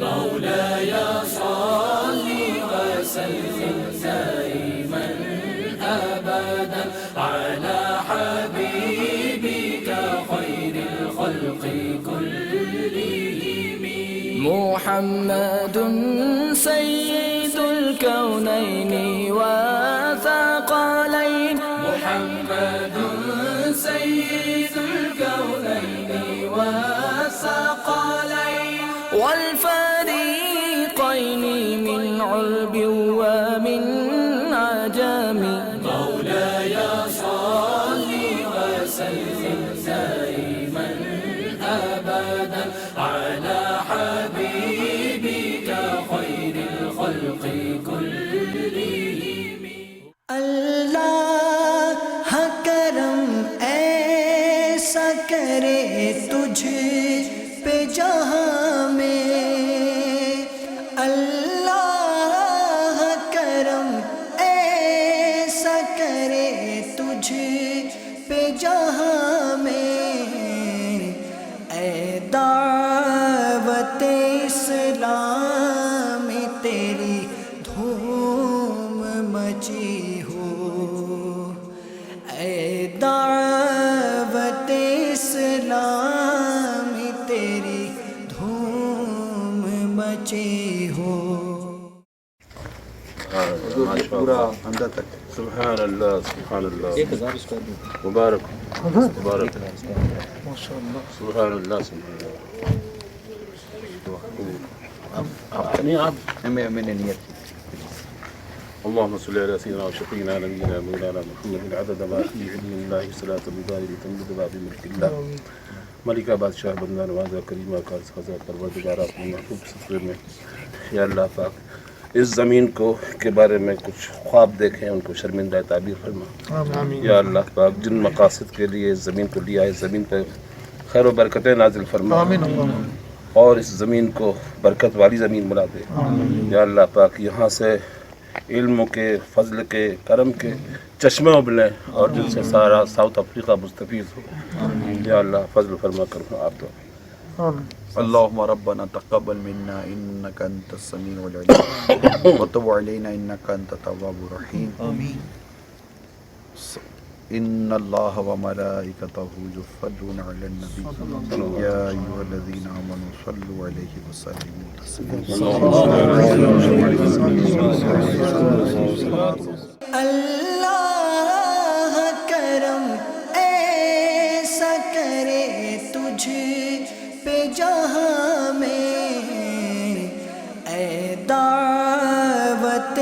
مولاي صل وسلم دائما أبدا على حبيبك خير الخلق كلهم محمد سيد الكونين وثقلين محمد سيد الكونين وثقلين والفريقين من علب ومن عجم مولاي صل وسلم دائما أبدا على حبيبك خير الخلق كلهم اللہ کرم ایسا کرے تجھ پہ جہاں میں، اللہ کرم ایسا کرے تجھ پہ جہاں میں، اے دعوت اسلام تیری دھوم مچی ہو، اے دعوت اسلام تیری دھوم مچی ہو۔ پورا اندر تک سبحان اللہ سبحان اللہ، 1000 مبارک مبارک سبحان اللہ سبحان اللہ۔ میں نے نیت اللهم صل على سيدنا وشفينا نبينا مولانا محمد عدد ما في علم الله صلاة ببارك تمد ما في ملك الله ملکہ بادشاہ بندہ نوازہ کریمہ کارز خزہ پروردگار اپنے محبوب سفر میں یا اللہ پاک اس زمین کو کے بارے میں کچھ خواب دیکھیں ان کو شرمندہ تعبیر فرما یا اللہ پاک، جن مقاصد کے لیے اس زمین کو لیا ہے اس زمین پر خیر و برکتیں نازل فرما اور اس زمین کو برکت والی زمین بنا دے یا اللہ پاک۔ یہاں سے علم کے فضل کے کرم کے چشمے ابلیں اور جن سے سارا ساؤتھ افریقہ مستفیض ہو یا اللہ فضل فرما کر آپ دو۔ اللهم ربنا تقبل منا انك انت السميع العليم وتب علينا انك انت التواب الرحيم آمين۔ ان الله وملائكته يصلون على النبي يا ايها الذين امنوا صلوا عليه وسلموا تسليما۔ اللہ کرم ایسا کرے تجھ پہ جہاں میں، اے دعوت